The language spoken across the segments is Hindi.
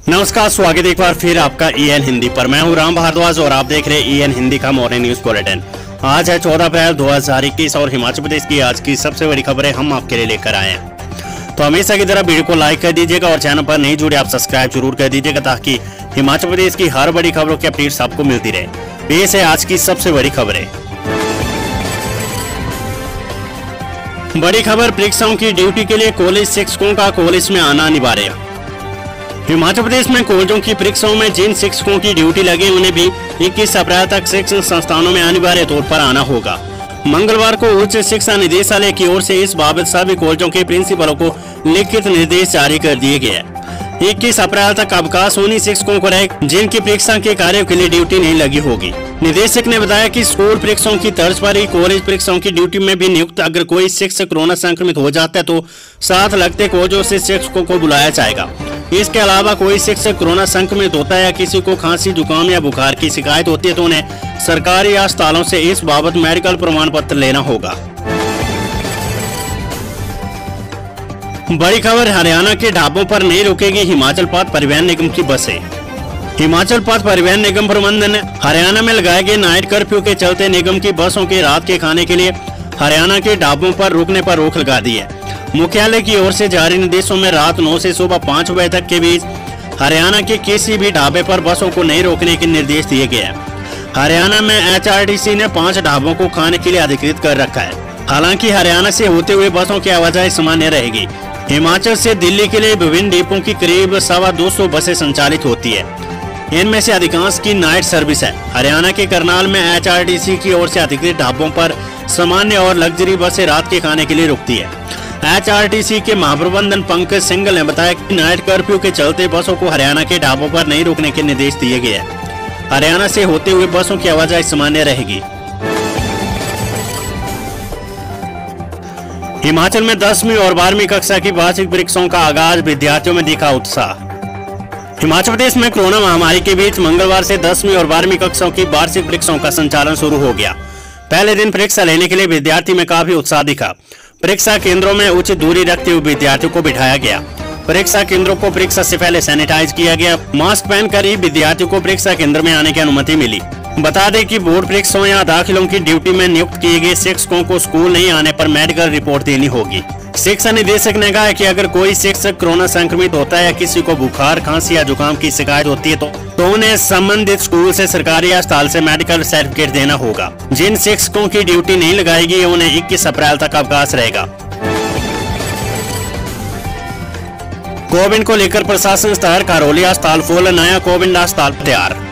नमस्कार, स्वागत है एक बार फिर आपका EN हिंदी पर। मैं हूं राम भारद्वाज और आप देख रहे हैं EN हिंदी का मॉर्निंग न्यूज बुलेटिन। आज है 14 अप्रैल 2021 और हिमाचल प्रदेश की आज की सबसे बड़ी खबरें हम आपके लिए लेकर आए हैं। तो हमेशा की तरह वीडियो को लाइक कर दीजिएगा और चैनल पर नहीं जुड़े आप सब्सक्राइब जरूर कर दीजिएगा ताकि हिमाचल प्रदेश की हर बड़ी खबरों की अपडेट्स आपको मिलती रहे। पेश है आज की सबसे बड़ी खबरें। बड़ी खबर, परीक्षाओं की ड्यूटी के लिए कॉलेज शिक्षकों का कॉलेज में आना अनिवार्य। हिमाचल प्रदेश में कॉलेजों की परीक्षाओं में जिन शिक्षकों की ड्यूटी लगी उन्हें भी 21 अप्रैल तक शिक्षण संस्थानों में अनिवार्य तौर पर आना होगा। मंगलवार को उच्च शिक्षा निदेशालय की ओर से इस बाबत सभी कॉलेजों के प्रिंसिपलों को लिखित निर्देश जारी कर दिए गए। 21 अप्रैल तक अवकाश उन्हीं शिक्षकों को रहेगा जिनकी परीक्षा के कार्यों के लिए ड्यूटी नहीं लगी होगी। निदेशक ने बताया कि स्कूल परीक्षाओं की तर्ज पर ही कॉलेज परीक्षाओं की ड्यूटी में भी नियुक्त अगर कोई शिक्षक कोरोना संक्रमित हो जाता है तो साथ लगते कॉलेजों से शिक्षकों को बुलाया जाएगा। इसके अलावा कोई शिक्षक कोरोना संक्रमित होता है या किसी को खांसी, जुकाम या बुखार की शिकायत होती है तो उन्हें सरकारी अस्पतालों से इस बाबत मेडिकल प्रमाण पत्र लेना होगा। बड़ी खबर, हरियाणा के ढाबों पर नहीं रुकेगी हिमाचल पथ परिवहन निगम की बसें। हिमाचल पथ परिवहन निगम प्रबंधन ने हरियाणा में लगाए गए नाइट कर्फ्यू के चलते निगम की बसों के रात के खाने के लिए हरियाणा के ढाबों पर रुकने पर रोक लगा दी है। मुख्यालय की ओर से जारी निर्देशों में रात 9 से सुबह 5 बजे तक के बीच हरियाणा के किसी भी ढाबे पर बसों को नहीं रोकने के निर्देश दिए गए हैं। हरियाणा में HRTC ने 5 ढाबों को खाने के लिए अधिकृत कर रखा है। हालांकि हरियाणा से होते हुए बसों की आवाजाही सामान्य रहेगी। हिमाचल से दिल्ली के लिए विभिन्न डिपों की करीब 250 बसें संचालित होती है। इनमें से अधिकांश की नाइट सर्विस है। हरियाणा के करनाल में HRTC की ओर से अधिकृत ढाबों पर सामान्य और लग्जरी बसें रात के खाने के लिए रुकती है। HRTC के महाप्रबंधन पंकज सिंघल ने बताया कि नाइट कर्फ्यू के चलते बसों को हरियाणा के ढाबों पर नहीं रुकने के निर्देश दिए गए हैं। हरियाणा से होते हुए बसों की आवाजाही सामान्य रहेगी। हिमाचल में 10वीं और 12वीं कक्षा की वार्षिक परीक्षाओं का आगाज, विद्यार्थियों में दिखा उत्साह। हिमाचल प्रदेश में कोरोना महामारी के बीच मंगलवार से 10वीं और 12वीं कक्षाओं की वार्षिक परीक्षाओं का संचालन शुरू हो गया। पहले दिन परीक्षा लेने के लिए विद्यार्थी में काफी उत्साह दिखा। परीक्षा केंद्रों में उचित दूरी रखते हुए विद्यार्थियों को बिठाया गया। परीक्षा केंद्रों को परीक्षा से पहले सैनिटाइज किया गया। मास्क पहनकर ही विद्यार्थियों को परीक्षा केंद्र में आने की अनुमति मिली। बता दें कि बोर्ड परीक्षाओं या दाखिलों की ड्यूटी में नियुक्त किए गए शिक्षकों को स्कूल नहीं आने पर मेडिकल रिपोर्ट देनी होगी। शिक्षा निदेशक ने कहा कि अगर कोई शिक्षक कोरोना संक्रमित होता है या किसी को बुखार, खांसी या जुकाम की शिकायत होती है तो उन्हें संबंधित स्कूल से सरकारी अस्पताल से मेडिकल सर्टिफिकेट देना होगा। जिन शिक्षकों की ड्यूटी नहीं लगाएगी उन्हें 21 अप्रैल तक अवकाश रहेगा। कोविड को लेकर प्रशासन सतर्क, हरोली अस्पताल फुल, नया कोविड अस्पताल तैयार।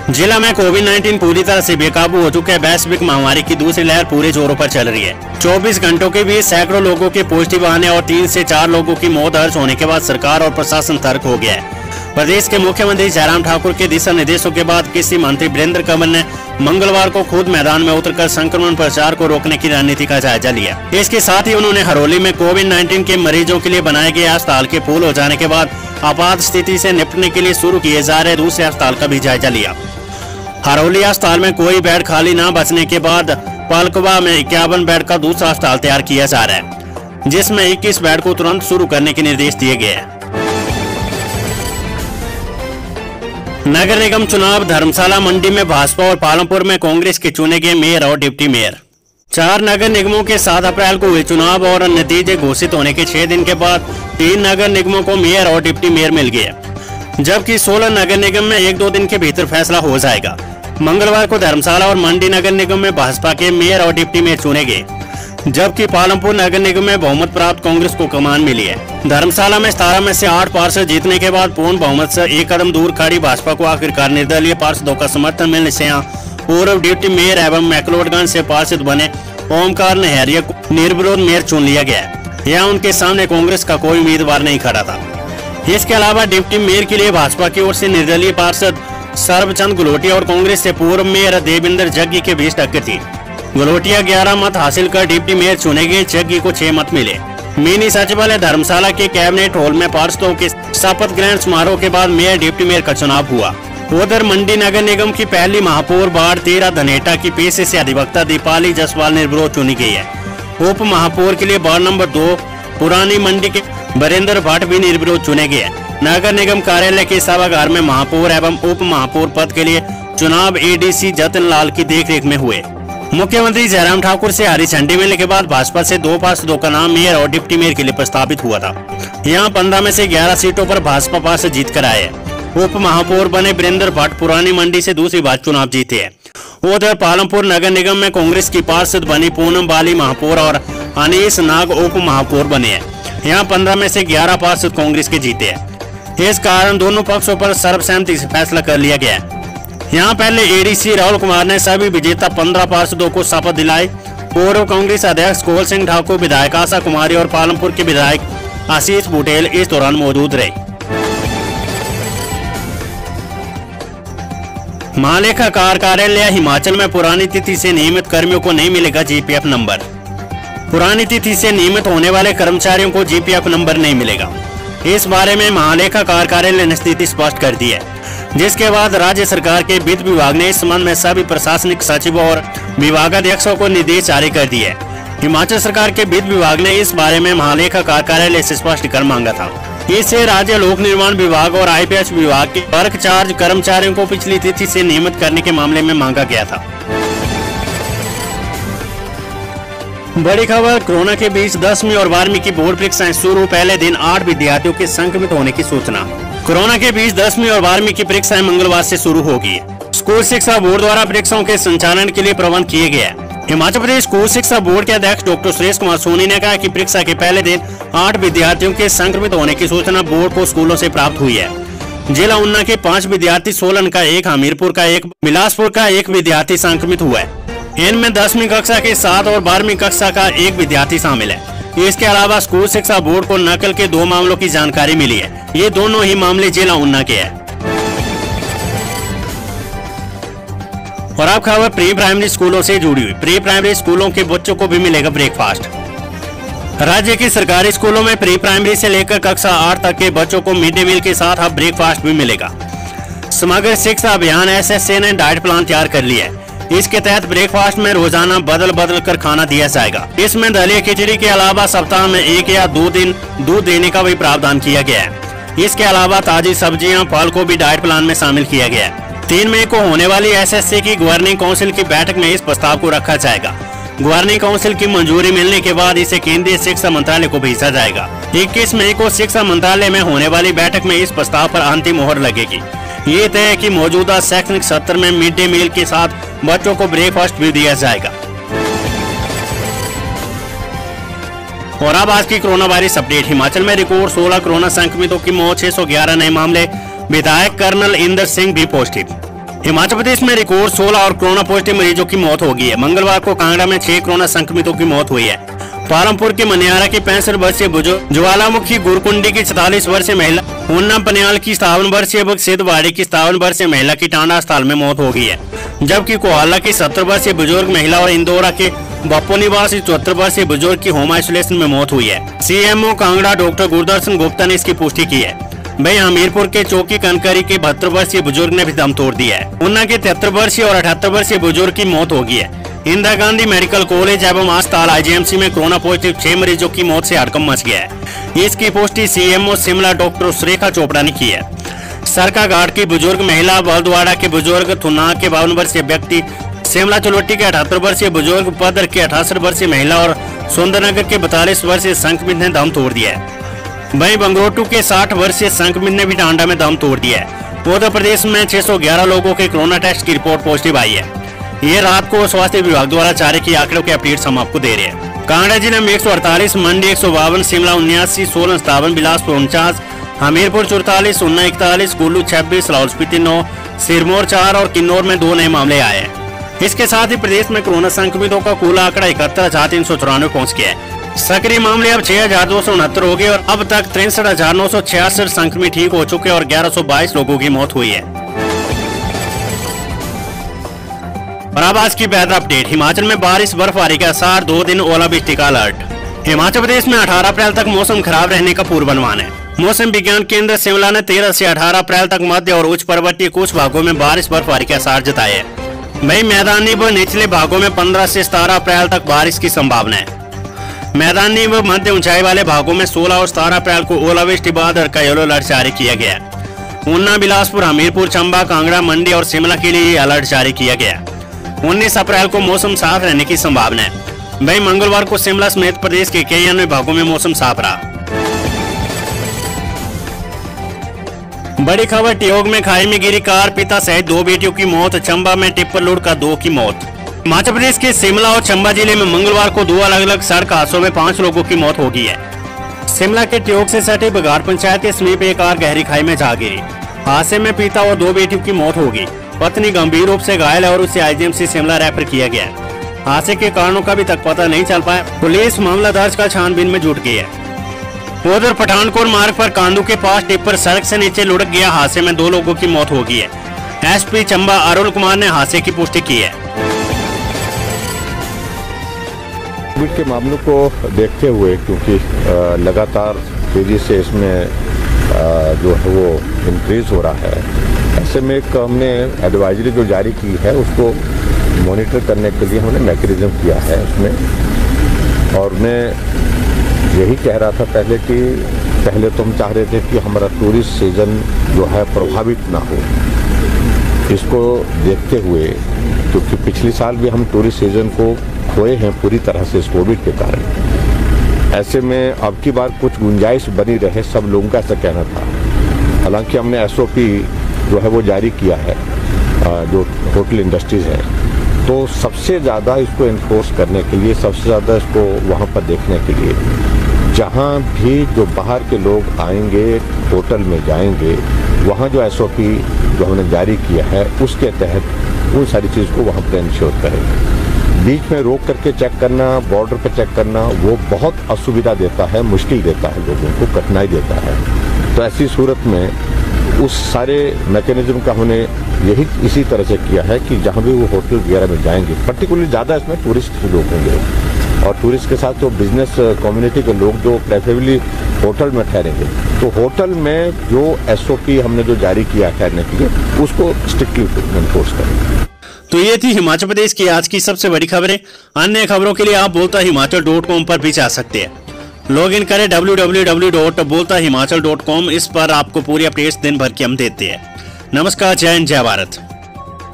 जिला में कोविड-19 पूरी तरह से बेकाबू हो चुका है। वैश्विक महामारी की दूसरी लहर पूरे जोरों पर चल रही है। 24 घंटों के बीच सैकड़ों लोगों के पॉजिटिव आने और 3 से 4 लोगों की मौत दर्ज होने के बाद सरकार और प्रशासन सतर्क हो गया है। प्रदेश के मुख्यमंत्री जयराम ठाकुर के दिशा निर्देशों के बाद कृषि मंत्री वीरेंद्र कंवर ने मंगलवार को खुद मैदान में उतरकर संक्रमण प्रसार को रोकने की रणनीति का जायजा लिया। इसके साथ ही उन्होंने हरोली में कोविड-19 के मरीजों के लिए बनाए गए अस्पताल के फुल हो जाने के बाद आपात स्थिति से निपटने के लिए शुरू किए जा रहे दूसरे अस्पताल का भी जायजा लिया। हरोली अस्पताल में कोई बेड खाली न बचने के बाद पलकवा में 51 बेड का दूसरा अस्पताल तैयार किया जा रहा है, जिसमें 21 बेड को तुरंत शुरू करने के निर्देश दिए गए हैं। नगर निगम चुनाव, धर्मशाला, मंडी में भाजपा और पालमपुर में कांग्रेस के चुने गए मेयर और डिप्टी मेयर। 4 नगर निगमों के 7 अप्रैल को हुए चुनाव और नतीजे घोषित होने के 6 दिन के बाद 3 नगर निगमों को मेयर और डिप्टी मेयर मिल गए, जबकि 16 नगर निगम में 1-2 दिन के भीतर फैसला हो जाएगा। मंगलवार को धर्मशाला और मंडी नगर निगम में भाजपा के मेयर और डिप्टी मेयर चुने गए, जबकि पालमपुर नगर निगम में बहुमत प्राप्त कांग्रेस को कमान मिली है। धर्मशाला में 17 में से 8 पार्षद जीतने के बाद पूर्ण बहुमत से एक कदम दूर खड़ी भाजपा को आखिरकार निर्दलीय पार्षदों का समर्थन मिलने से यहाँ पूर्व डिप्टी मेयर एवं मैक्लोडगंज से पार्षद बने ओमकार नहरिया को निर्विरोध मेयर चुन लिया गया। यहाँ उनके सामने कांग्रेस का कोई उम्मीदवार नहीं खड़ा था। इसके अलावा डिप्टी मेयर के लिए भाजपा की ओर से निर्दलीय पार्षद सर्वचंद गुलोटिया और कांग्रेस से पूर्व मेयर देविंदर जग्गी के बीच टक्कर थी। गुलोटिया 11 मत हासिल कर डिप्टी मेयर चुने गए, जग्गी को 6 मत मिले। मिनी सचिवालय धर्मशाला के कैबिनेट हॉल में पार्षदों के शपथ ग्रहण समारोह के बाद मेयर डिप्टी मेयर का चुनाव हुआ। उधर मंडी नगर निगम की पहली महापौर बाढ़ तेरा धनेटा की पेशे से अधिवक्ता दीपाली जसवाल निर्विरोध चुनी गई है। उप महापौर के लिए वार्ड नंबर 2 पुरानी मंडी के बरेंद्र भट्ट भी निर्विरोध चुने गए हैं। नगर निगम कार्यालय के सभागार में महापौर एवं उप महापौर पद के लिए चुनाव एडीसी जतिन लाल की देखरेख में हुए। मुख्यमंत्री जयराम ठाकुर से हरी झंडी मिलने के बाद भाजपा से 2 पार्षदों का नाम मेयर और डिप्टी मेयर के लिए प्रस्तावित हुआ था। यहाँ 15 में से 11 सीटों पर भाजपा पार्षद जीत कर आए। उप महापौर बने वीरेंद्र भट्ट पुरानी मंडी से दूसरी बार चुनाव जीते हैं। उधर पालमपुर नगर निगम में कांग्रेस की पार्षद बनी पूनम बाली महापौर और अनीस नाग उप महापौर बने हैं। यहाँ 15 में से 11 पार्षद कांग्रेस के जीते हैं। इस कारण दोनों पक्षों पर सर्वसहमति से फैसला कर लिया गया है। यहाँ पहले एडीसी राहुल कुमार ने सभी विजेता 15 पार्षदों को शपथ दिलाई। पूर्व कांग्रेस अध्यक्ष कोल सिंह ठाकुर, विधायक आशा कुमारी और पालमपुर के विधायक आशीष बुटेल इस दौरान मौजूद रहे। महालेखाकार कार्यालय हिमाचल में पुरानी तिथि से नियमित कर्मियों को नहीं मिलेगा जीपीएफ नंबर। पुरानी तिथि से नियमित होने वाले कर्मचारियों को जीपीएफ नंबर नहीं मिलेगा। इस बारे में महालेखाकार कार्यालय ने स्थिति स्पष्ट कर दी है, जिसके बाद राज्य सरकार के वित्त विभाग ने इस संबंध में सभी प्रशासनिक सचिवों और विभागाध्यक्षों को निर्देश जारी कर दिए। हिमाचल सरकार के वित्त विभाग ने इस बारे में महालेखाकार कार्यालय से स्पष्टीकरण मांगा था। इससे राज्य लोक निर्माण विभाग और आईपीएच विभाग के वर्क चार्ज कर्मचारियों को पिछली तिथि से नियमित करने के मामले में मांगा गया था। बड़ी खबर, कोरोना के बीच 10वीं और 12वीं की बोर्ड परीक्षाएं शुरू। पहले दिन 8 विद्यार्थियों के संक्रमित होने की सूचना। कोरोना के बीच 10वीं और 12वीं की परीक्षाएं मंगलवार से शुरू होगी। स्कूल शिक्षा बोर्ड द्वारा परीक्षाओं के संचालन के लिए प्रबंध किए गए। हिमाचल प्रदेश स्कूल शिक्षा बोर्ड के अध्यक्ष डॉक्टर सुरेश कुमार सोनी ने कहा कि परीक्षा के पहले दिन 8 विद्यार्थियों के संक्रमित होने की सूचना बोर्ड को स्कूलों से प्राप्त हुई है। जिला ऊना के 5 विद्यार्थी, सोलन का 1, हमीरपुर का 1, बिलासपुर का 1 विद्यार्थी संक्रमित हुआ है। इनमें 10वीं कक्षा के 7 और 12वीं कक्षा का 1 विद्यार्थी शामिल है। इसके अलावा स्कूल शिक्षा बोर्ड को नकल के 2 मामलों की जानकारी मिली है। ये दोनों ही मामले जिला ऊना के हैं। और अब खबर प्री प्राइमरी स्कूलों से जुड़ी हुई। प्री प्राइमरी स्कूलों के बच्चों को भी मिलेगा ब्रेकफास्ट। राज्य के सरकारी स्कूलों में प्री प्राइमरी से लेकर कक्षा 8 तक के बच्चों को मिड डे मील के साथ अब ब्रेकफास्ट भी मिलेगा। समग्र शिक्षा अभियान एसएसए ने डाइट प्लान तैयार कर लिया है। इसके तहत ब्रेकफास्ट में रोजाना बदल बदल कर खाना दिया जाएगा। इसमें दलिया खिचड़ी के अलावा सप्ताह में 1 या 2 दिन दूध देने का भी प्रावधान किया गया है। इसके अलावा ताजी सब्जियां, फल को भी डाइट प्लान में शामिल किया गया है। 3 मई को होने वाली एसएससी की गवर्निंग काउंसिल की बैठक में इस प्रस्ताव को रखा जाएगा। गवर्निंग काउंसिल की मंजूरी मिलने के बाद इसे केंद्रीय शिक्षा मंत्रालय को भेजा जाएगा। 21 मई को शिक्षा मंत्रालय में होने वाली बैठक में इस प्रस्ताव पर अंतिम मोहर लगेगी। ये तय है कि मौजूदा शैक्षणिक सत्र में मिड डे मील के साथ बच्चों को ब्रेकफास्ट भी दिया जाएगा। और अब आज की कोरोना वायरस अपडेट। हिमाचल में रिकॉर्ड 16 कोरोना संक्रमितों की मौत, 611 नए मामले। विधायक कर्नल इंदर सिंह भी पॉजिटिव। हिमाचल प्रदेश में रिकॉर्ड 16 और कोरोना पॉजिटिव मरीजों की मौत हो गई है। मंगलवार को कांगड़ा में 6 कोरोना संक्रमितों की मौत हुई है। पालमपुर के मनियारा की 65 वर्षीय बुजुर्ग, ज्वालामुखी गुरकुंडी की 44 वर्षीय महिला, ऊना पनियाल की 57 वर्षीय, सिद्धवाड़ी की 57 वर्षीय महिला की टांडा अस्पताल में मौत हो गई है। जबकि कोहाला की 70 वर्षीय बुजुर्ग महिला और इंदौरा के बप्पो निवासी 74 वर्षीय बुजुर्ग की होम आइसोलेशन में मौत हुई है। सीएमओ कांगड़ा डॉक्टर गुरदर्शन गुप्ता ने इसकी पुष्टि की है। वही हमीरपुर के चौकी कनकरी के 72 वर्षीय बुजुर्ग ने भी दम तोड़ दिया है। ऊना के 73 वर्षीय और 78 वर्षीय बुजुर्ग की मौत हो गई है। इंदिरा गांधी मेडिकल कॉलेज एवं अस्पताल आईजीएमसी में कोरोना पॉजिटिव 6 मरीजों की मौत से हड़कंप मच गया है। इसकी पुष्टि सीएमओ शिमला डॉक्टर सुरेखा चोपड़ा ने की है। सरकाघाट की बुजुर्ग महिला, बलद्वाड़ा के बुजुर्ग, थुना के 52 वर्षीय व्यक्ति, शिमला चुलवट्टी के 78 वर्षीय बुजुर्ग, पदर के 68 वर्षीय महिला और सुंदरनगर के 42 वर्षीय संक्रमित ने दम तोड़ दिया है। वहीं बंगरोटू के 60 वर्षीय संक्रमित ने भी टांडा में दम तोड़ दिया है। उत्तर प्रदेश में 611 लोगों के कोरोना टेस्ट की रिपोर्ट पॉजिटिव आई है। ये रात को स्वास्थ्य विभाग द्वारा जारी किए आंकड़ों के अपडेट्स हम आपको दे रहे हैं। कांगड़ा जिले में 148, मंडी 152, शिमला 79, सोलन 57, बिलासपुर 49, हमीरपुर 44, ऊना 41, कुल्लू 26, लाहौल स्पीति 9, सिरमौर 4 और किन्नौर में 2 नए मामले आए हैं। इसके साथ ही प्रदेश में कोरोना संक्रमितों का कुल आंकड़ा 71,394 पहुँच गया है। सक्रिय मामले अब 6,269 हो गए और अब तक 63,966 संक्रमित ठीक हो चुके और 1,122 लोगों की मौत हुई है। और अब आज की वेदर अपडेट। हिमाचल में बारिश, बर्फबारी के आसार, 2 दिन ओलावृष्टि का अलर्ट। हिमाचल प्रदेश में 18 अप्रैल तक मौसम खराब रहने का पूर्वानुमान है। मौसम विज्ञान केंद्र शिमला ने 13 से 18 अप्रैल तक मध्य और उच्च पर्वतीय कुछ भागों में बारिश, बर्फबारी के आसार जताए हैं। वहीं मैदानी व निचले भागों में 15 से 17 अप्रैल तक बारिश की संभावना है। मैदानी व मध्य ऊंचाई वाले भागों में 16 और 17 अप्रैल को ओलावृष्टि बाद और का येलो अलर्ट जारी किया गया। ऊना, बिलासपुर, हमीरपुर, चंबा, कांगड़ा, मंडी और शिमला के लिए अलर्ट जारी किया गया। 19 अप्रैल को मौसम साफ रहने की संभावना है। वहीं मंगलवार को शिमला समेत प्रदेश के कई अन्य भागों में मौसम साफ रहा। बड़ी खबर, ट्योग में खाई में गिरी कार, पिता सहित 2 बेटियों की मौत। चंबा में टिप्पर लोड का 2 की मौत। हिमाचल प्रदेश के शिमला और चंबा जिले में मंगलवार को 2 अलग अलग सड़क हादसों में 5 लोगों की मौत हो गई है। शिमला के ट्योग से सटे बघार पंचायत के समीप एक कार गहरी खाई में जा गिरी। हादसे में पिता और 2 बेटियों की मौत हो गई। पत्नी गंभीर रूप से घायल है और उसे आईजीएमसी शिमला रेफर किया गया है। हादसे के कारणों का भी तक पता नहीं चल पाया। पुलिस मामला दर्ज कर छानबीन में जुट गई है। उधर पठानकोट मार्ग पर कांदू के पास टिप्पर सड़क से नीचे लुढ़क गया। हादसे में 2 लोगों की मौत हो गई है। एसपी चंबा अरुण कुमार ने हादसे की पुष्टि की है। कोविड के मामलों को देखते हुए, क्योंकि लगातार तेजी से इसमें जो है वो इंक्रीज हो रहा है, ऐसे में एक हमने एडवाइजरी जो जारी की है उसको मॉनिटर करने के लिए हमने मैकेनिज्म किया है उसमें। और मैं यही कह रहा था पहले तो हम चाह रहे थे कि हमारा टूरिस्ट सीजन जो है प्रभावित ना हो। इसको देखते हुए, क्योंकि पिछले साल भी हम टूरिस्ट सीजन को खोए हैं पूरी तरह से इस कोविड के कारण, ऐसे में अब की बार कुछ गुंजाइश बनी रहे, सब लोगों का ऐसा कहना था। हालांकि हमने एसओपी जो है वो जारी किया है जो होटल इंडस्ट्रीज है, तो सबसे ज़्यादा इसको इन्फोर्स करने के लिए, सबसे ज़्यादा इसको वहाँ पर देखने के लिए, जहाँ भी जो बाहर के लोग आएंगे होटल में जाएंगे, वहाँ जो एसओपी जो हमने जारी किया है उसके तहत उन सारी चीज़ को वहाँ पर इंश्योर करेंगे। बीच में रोक करके चेक करना, बॉर्डर पर चेक करना, वो बहुत असुविधा देता है, मुश्किल देता है, लोगों को कठिनाई देता है। तो ऐसी सूरत में उस सारे मैकेनिज्म का हमने इसी तरह से किया है कि जहाँ भी वो होटल वगैरह में जाएंगे, पर्टिकुलरली ज़्यादा इसमें टूरिस्ट लोग होंगे और टूरिस्ट के साथ जो बिजनेस कम्युनिटी के लोग जो प्रेफरेबली होटल में ठहरेंगे, तो होटल में जो एसओपी हमने जो जारी किया ठहरने के लिए उसको स्ट्रिक्टली एनफोर्स करेंगे। तो ये थी हिमाचल प्रदेश की आज की सबसे बड़ी खबरें। अन्य खबरों के लिए आप boltahimachal.com पर भी जा सकते हैं। लॉग इन करें www.boltahimachal.com। इस पर आपको पूरी अपडेट्स दिन भर की हम देते हैं। नमस्कार, जय हिंद, जय भारत।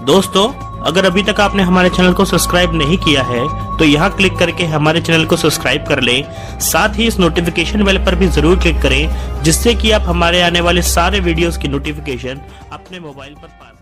दोस्तों, अगर अभी तक आपने हमारे चैनल को सब्सक्राइब नहीं किया है तो यहाँ क्लिक करके हमारे चैनल को सब्सक्राइब कर लें। साथ ही इस नोटिफिकेशन बेल पर भी जरूर क्लिक करें, जिससे कि आप हमारे आने वाले सारे वीडियोस की नोटिफिकेशन अपने मोबाइल पर पा